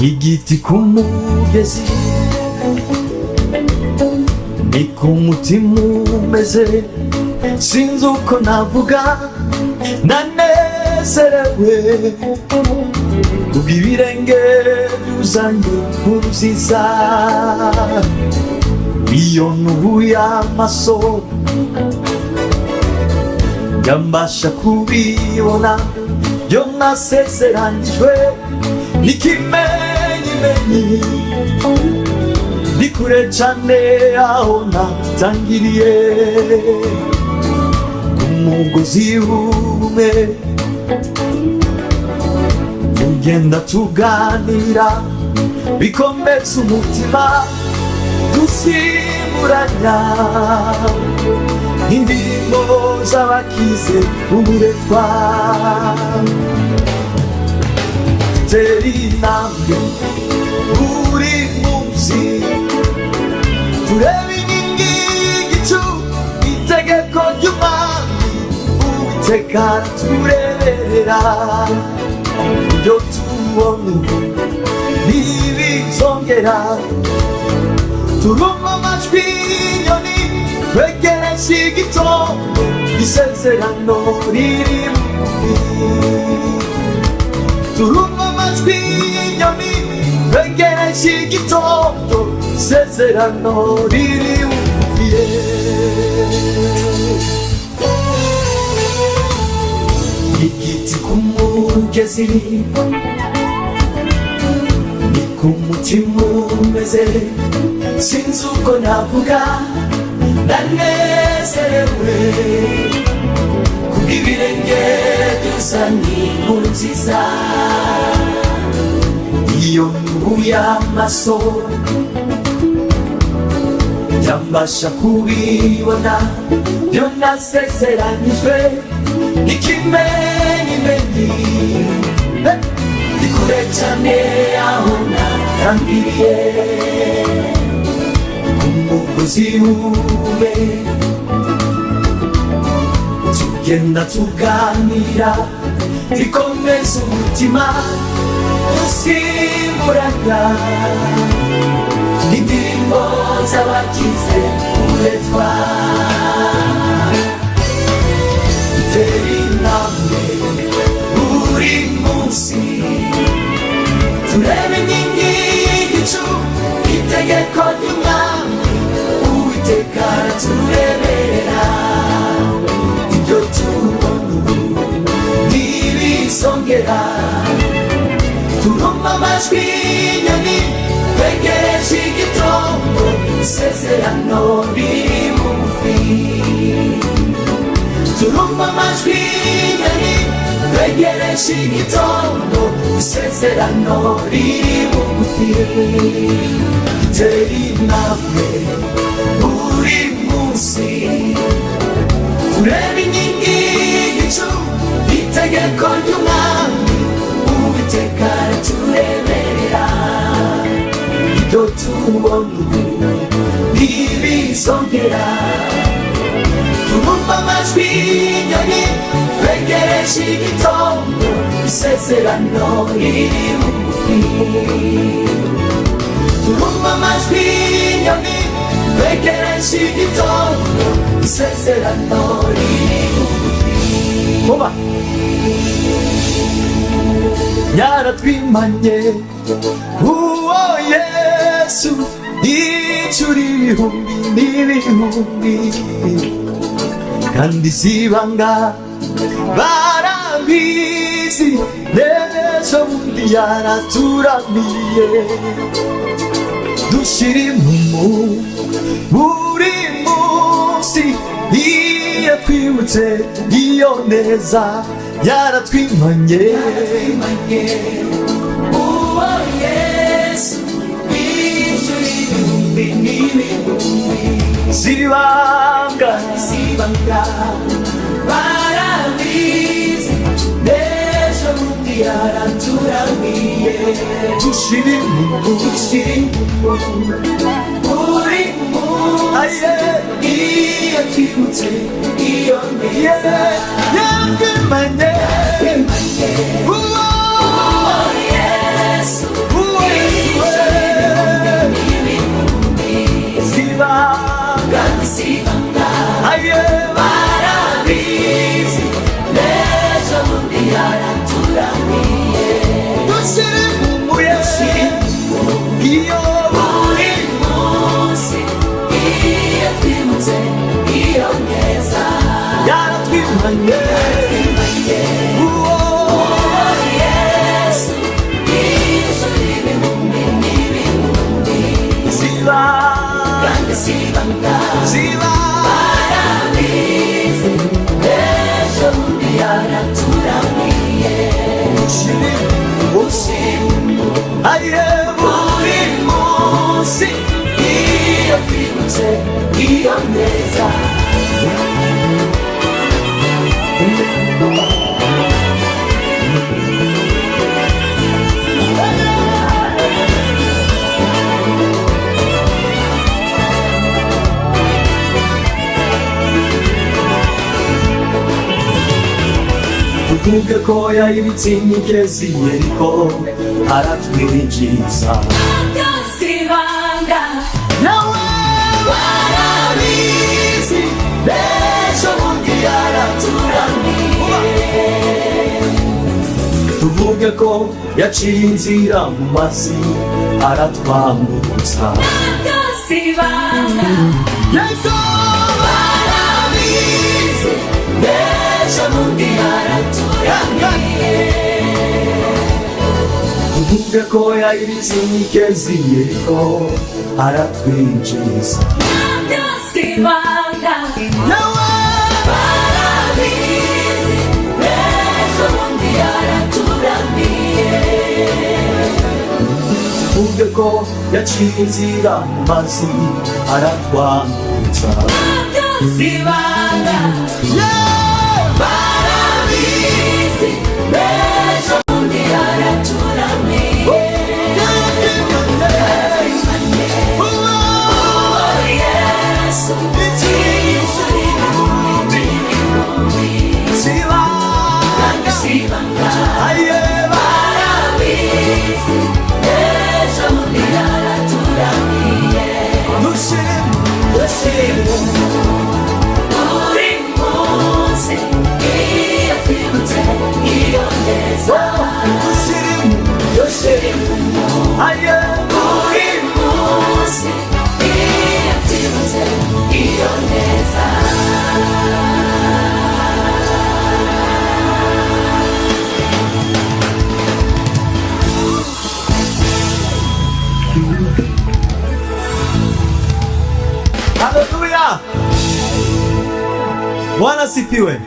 igiti kumugezi ni kumutima umeze sinzi uko navuga nanezerewe kubw'ibirenge byuzanye uruziza iyo nubuye amaso yambasha kubibona byo nasezeranijwe n'ikimenyimenyi ni kure cyane aho natangiriye umugozi umwe tugenda tuganira bikomeza umutima dusimburanya indirimbo z'abakize uburetwa teri intambwe buri munsi tureba inkingi y'igicu itegeko ry'umwami uwiteka aratureberera ibyo tubona ntibizongera turumva amajwi y'inyoni twegereje igitondo isezerano riri bugufi turumva amajwi y'inyoni twegereje igitondo isezerano riri bugufi igiti kumugezi ni kumutima umeze sinzi uko navuga ndanezerewe kubw'ibirenge byuzanye inkuru nziza iyo nubuye amaso yambasha kubibona byo nasezeranijwe n'ikimenyimenyi ni kure cyane aho natangiriye umugozi umwe tugenda tuganira bikomeza umutima dusimburanya indirimbo z'abakize uburetwa teri intambwe buri munsi tureba inkingi y'igicu itegeko ry'umwami uwiteka aratureberera ibyo tubona ubu ntibizongera turumva amajwi y'inyoni twegereje igitondo isezerano riri bugufi turumva amajwi y'inyoni twegereje igitondo isezerano riri bugufi teri intambwe buri munsi tureba inkingi y'igicu itegeko ry'umwami uwiteka aratureberera ibyo tubona ubu ntibizongera turumva amajwi y'inyoni twegereje igitondo isezerano riri bugufi turumva amajwi y'inyoni twegereje igitondo isezerano riri bugufi kuba yaratwimanye uwo Yesu yicura ibihumbi n'ibihumbi kandi sibanga barabizi n'ejo bundi yaraturamiye dushira impumu buri munsi iyo twibutse iyo neza yaratwimanye uwo Yesu Sibanga barabizi n'ejo bundi yaraturamiye dushiri buri munsi iyo twibutse iyo neza yakimanye uwo Yesu sibanga barabizi n'ejo bundi yaraturamiye iyo buri munsi iyo twibutse iyo neza yaratwimanye uwo Yesu ijuru ibihumbi n'ibihumbi sibanga barabizi n'ejo bundi yaraturamiye buri munsi iyo twibutse iyo neza tuvuge ko yayibitse imigezi yeriko aratwinjiza sibanga nawe barabizi n'ejo bundi yaraturamiye tuvuge ko yaciye inzira mu mazi aratwambutsa sibanga barabizi n'ejo bundi yaraturamiye tuvuge ko yayibitse imigezi yeriko aratwinjiza sibanga nawe barabizi n'ejo bundi yaraturamiye tuvuge ko yaciye inzira mu mazi aratwambutsa sibanga barabizi n'ejo bundi yaraturamiye Yesu ijuru ibihumbi n'ibihumbi sibanga barabizi n'ejo bundi yaraturamiye buri munsi iyo twibutse iyo neza buri munsi iyo twibutse iyo neza Haleluya! Bwana sifiwe.